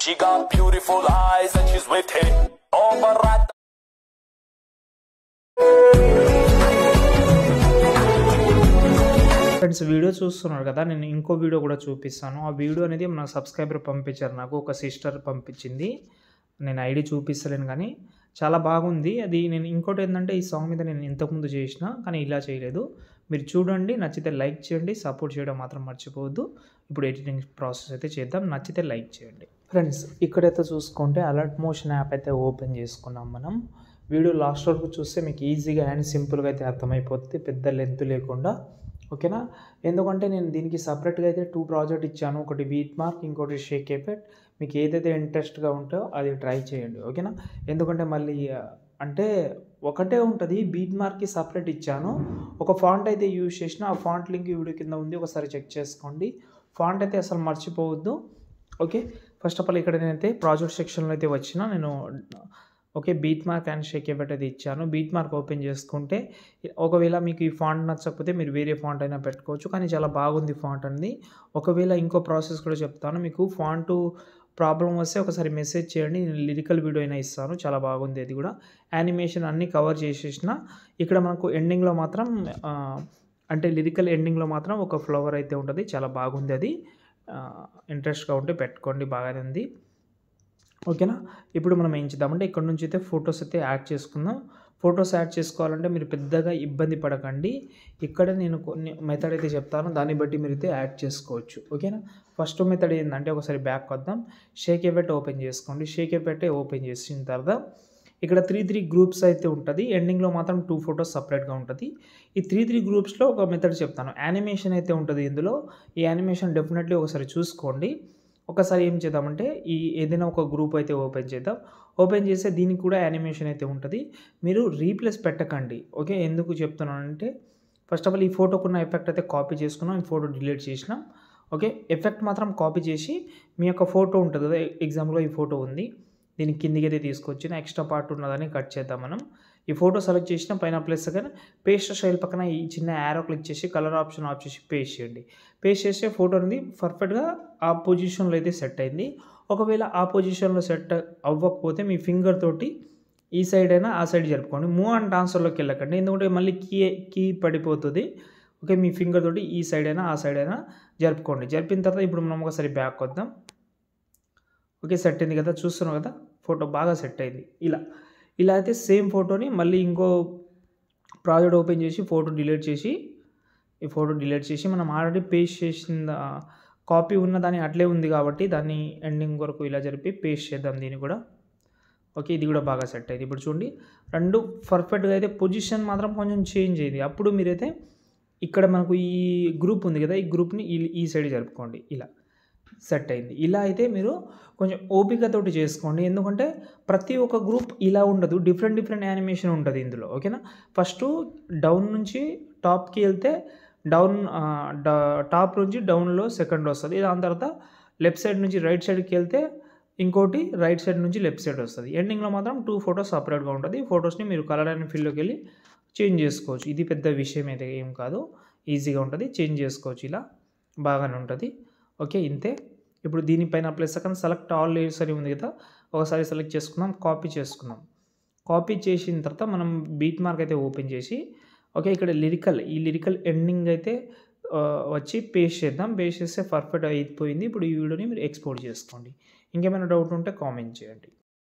She got beautiful eyes and she's with it. Oh, but friends video చూస్తున్నారు కదా, నేను ఇంకో వీడియో కూడా చూపిస్తాను. ఆ వీడియో అనేది మన సబ్స్క్రైబర్ పంపించారు, నాకు ఒక సిస్టర్ పంపించింది. నేను ఐడి చూపిస్తలేను కానీ చాలా బాగుంది అది. నేను ఇంకోటి ఏంటంటే, ఈ సాంగ్ మీద నేను ఇంతకుముందు చేసిన కానీ ఇలా చేయలేదు. మీరు చూడండి, నచ్చితే లైక్ చేయండి, సపోర్ట్ చేయడం మాత్రం మర్చిపోవద్దు. ఇప్పుడు ఎడిటింగ్ ప్రాసెస్ అయితే చేద్దాం. నచ్చితే లైక్ చేయండి. ఫ్రెండ్స్ ఇక్కడైతే చూసుకుంటే అలర్ట్ మోషన్ యాప్ అయితే ఓపెన్ చేసుకున్నాం మనం. వీడియో లాస్ట్ వరకు చూస్తే మీకు ఈజీగా అండ్ సింపుల్గా అయితే అర్థమైపోతుంది, పెద్ద లెంత్ లేకుండా. ఓకేనా? ఎందుకంటే నేను దీనికి సపరేట్గా అయితే 2 ప్రాజెక్ట్ ఇచ్చాను. ఒకటి బీట్ మార్క్, ఇంకోటి షేక్ ఎఫెక్ట్. మీకు ఏదైతే ఇంట్రెస్ట్గా ఉంటుందో అది ట్రై చేయండి. ఓకేనా? ఎందుకంటే మళ్ళీ అంటే ఒకటే ఉంటుంది. బీట్ మార్క్కి సపరేట్ ఇచ్చాను. ఒక ఫాంట్ అయితే యూజ్ చేసిన, ఆ ఫాంట్ లింక్ వీడియో కింద ఉంది, ఒకసారి చెక్ చేసుకోండి. ఫాంట్ అయితే అసలు మర్చిపోవద్దు. ఓకే, ఫస్ట్ ఆఫ్ ఆల్ ఇక్కడ నేనైతే ప్రాజెక్ట్ సెక్షన్లో అయితే వచ్చిన నేను. Okay, beat mark and Sheikh effect అయితే ఇచ్చాను. బీట్ మార్క్ ఓపెన్ చేసుకుంటే ఒకవేళ మీకు ఈ ఫాంట్ నచ్చకపోతే మీరు వేరే ఫాంట్ అయినా పెట్టుకోవచ్చు, కానీ చాలా బాగుంది ఫాంట్ అనేది. ఒకవేళ ఇంకో ప్రాసెస్ కూడా చెప్తాను. మీకు ఫాంట్ ప్రాబ్లం వస్తే ఒకసారి మెసేజ్ చేయండి, నేను లిరికల్ వీడియో అయినా ఇస్తాను. చాలా బాగుంది అది కూడా. యానిమేషన్ అన్నీ కవర్ చేసేసిన. ఇక్కడ మనకు ఎండింగ్లో మాత్రం అంటే లిరికల్ ఎండింగ్లో మాత్రం ఒక ఫ్లవర్ అయితే ఉంటుంది. చాలా బాగుంది అది. ఇంట్రెస్ట్గా ఉంటే పెట్టుకోండి, బాగానే ఉంది. ఓకేనా? ఇప్పుడు మనం ఏం చేద్దామంటే, ఇక్కడ నుంచి అయితే ఫొటోస్ అయితే యాడ్ చేసుకుందాం. ఫొటోస్ యాడ్ చేసుకోవాలంటే మీరు పెద్దగా ఇబ్బంది పడకండి. ఇక్కడ నేను కొన్ని మెథడ్ అయితే చెప్తాను, దాన్ని బట్టి మీరు అయితే యాడ్ చేసుకోవచ్చు. ఓకేనా? ఫస్ట్ మెథడ్ ఏంటంటే, ఒకసారి బ్యాక్ వద్దాం. షేక్ ఎఫెక్ట్ ఓపెన్ చేసుకోండి. షేక్ ఎఫెక్ట్ ఓపెన్ చేసిన తర్వాత ఇక్కడ 3 గ్రూప్స్ అయితే ఉంటుంది. ఎండింగ్లో మాత్రం 2 ఫొటోస్ సపరేట్గా ఉంటుంది. ఈ 3 గ్రూప్స్లో ఒక మెథడ్ చెప్తాను. యానిమేషన్ అయితే ఉంటుంది ఇందులో. ఈ యానిమేషన్ డెఫినెట్లీ ఒకసారి చూసుకోండి. ఒకసారి ఏం చేద్దామంటే, ఈ ఏదైనా ఒక గ్రూప్ అయితే ఓపెన్ చేద్దాం. ఓపెన్ చేస్తే దీనికి కూడా యానిమేషన్ అయితే ఉంటుంది. మీరు రీప్లేస్ పెట్టకండి. ఓకే, ఎందుకు చెప్తున్నానంటే, ఫస్ట్ ఆఫ్ ఆల్ ఈ ఫోటోకున్న ఎఫెక్ట్ అయితే కాపీ చేసుకున్నాం, ఈ ఫోటో డిలీట్ చేసినాం. ఓకే, ఎఫెక్ట్ మాత్రం కాపీ చేసి మీ యొక్క ఫోటో ఉంటుంది కదా, ఎగ్జాంపుల్గా ఈ ఫోటో ఉంది, దీన్ని కిందికి అయితే తీసుకొచ్చిన ఎక్స్ట్రా పార్ట్ ఉన్నదని కట్ చేద్దాం మనం. ఈ ఫోటో సెలెక్ట్ చేసిన పైన ప్లస్ కానీ పేస్ట్ స్టైల్ పక్కన ఈ చిన్న యారో క్లిక్ చేసి కలర్ ఆప్షన్ ఆఫ్ చేసి పేస్ట్ చేయండి. పేస్ట్ చేస్తే ఫోటో అనేది పర్ఫెక్ట్గా ఆ పొజిషన్లో అయితే సెట్ అయింది. ఒకవేళ ఆ పొజిషన్లో సెట్ అవ్వకపోతే మీ ఫింగర్ తోటి ఈ సైడ్ అయినా ఆ సైడ్ జరుపుకోండి. మూవ్ అండ్ ట్రాన్స్ఫర్లోకి వెళ్ళకండి, ఎందుకంటే మళ్ళీ కీ పడిపోతుంది. ఓకే, మీ ఫింగర్ తోటి ఈ సైడ్ అయినా ఆ సైడ్ అయినా జరుపుకోండి. జరిపిన తర్వాత ఇప్పుడు మనం ఒకసారి బ్యాక్ వద్దాం. ఓకే, సెట్ అయింది కదా, చూస్తున్నాం కదా, ఫోటో బాగా సెట్ అయింది. ఇలా అయితే సేమ్ ఫోటోని మళ్ళీ ఇంకో ప్రాజెక్ట్ ఓపెన్ చేసి ఫోటో డిలీట్ చేసి, ఈ ఫోటో డిలీట్ చేసి మనం ఆల్రెడీ పేస్ట్ చేసిన కాపీ ఉన్న దాన్ని అట్లే ఉంది కాబట్టి దాన్ని ఎండింగ్ వరకు ఇలా జరిపి పేస్ట్ చేద్దాం దీన్ని కూడా. ఓకే, ఇది కూడా బాగా సెట్ అయింది. ఇప్పుడు చూడండి, 2 పర్ఫెక్ట్గా అయితే పొజిషన్ మాత్రం కొంచెం చేంజ్ అయింది. అప్పుడు మీరైతే ఇక్కడ మనకు ఈ గ్రూప్ ఉంది కదా, ఈ గ్రూప్ని ఈ సైడ్ జరుపుకోండి. ఇలా సెట్ అయింది. ఇలా అయితే మీరు కొంచెం ఓపికతోటి చేసుకోండి, ఎందుకంటే ప్రతి ఒక్క గ్రూప్ ఇలా ఉండదు, డిఫరెంట్ యానిమేషన్ ఉంటుంది ఇందులో. ఓకేనా? ఫస్ట్ డౌన్ నుంచి టాప్కి వెళ్తే టాప్ నుంచి డౌన్లో సెకండ్ వస్తుంది. దాని తర్వాత లెఫ్ట్ సైడ్ నుంచి రైట్ సైడ్కి వెళ్తే ఇంకోటి రైట్ సైడ్ నుంచి లెఫ్ట్ సైడ్ వస్తుంది. ఎండింగ్లో మాత్రం 2 ఫొటోస్ సపరేట్గా ఉంటుంది. ఫొటోస్ని మీరు కలర్ అండ్ ఫీల్డ్లోకి వెళ్ళి చేంజ్ చేసుకోవచ్చు. ఇది పెద్ద విషయం అయితే ఏం కాదు, ఈజీగా ఉంటుంది, చేంజ్ చేసుకోవచ్చు. ఇలా బాగానే ఉంటుంది. ఓకే, ఇంతే. ఇప్పుడు దీనిపైన plus second select all layers అని ఉంది కదా, ఒకసారి సెలెక్ట్ చేసుకుందాం, కాపీ చేసుకుందాం. కాపీ చేసిన తర్వాత మనం బీట్ మార్క్ అయితే ఓపెన్ చేసి, ఓకే, ఇక్కడ ఈ లిరికల్ ఎండింగ్ అయితే వచ్చి పేస్ట్ చేద్దాం. పేస్ట్ చేస్తే పర్ఫెక్ట్ అయిపోయింది. ఇప్పుడు ఈ వీడియోని మీరు ఎక్స్పోర్ట్ చేసుకోండి. ఇంకేమైనా డౌట్ ఉంటే కామెంట్ చేయండి.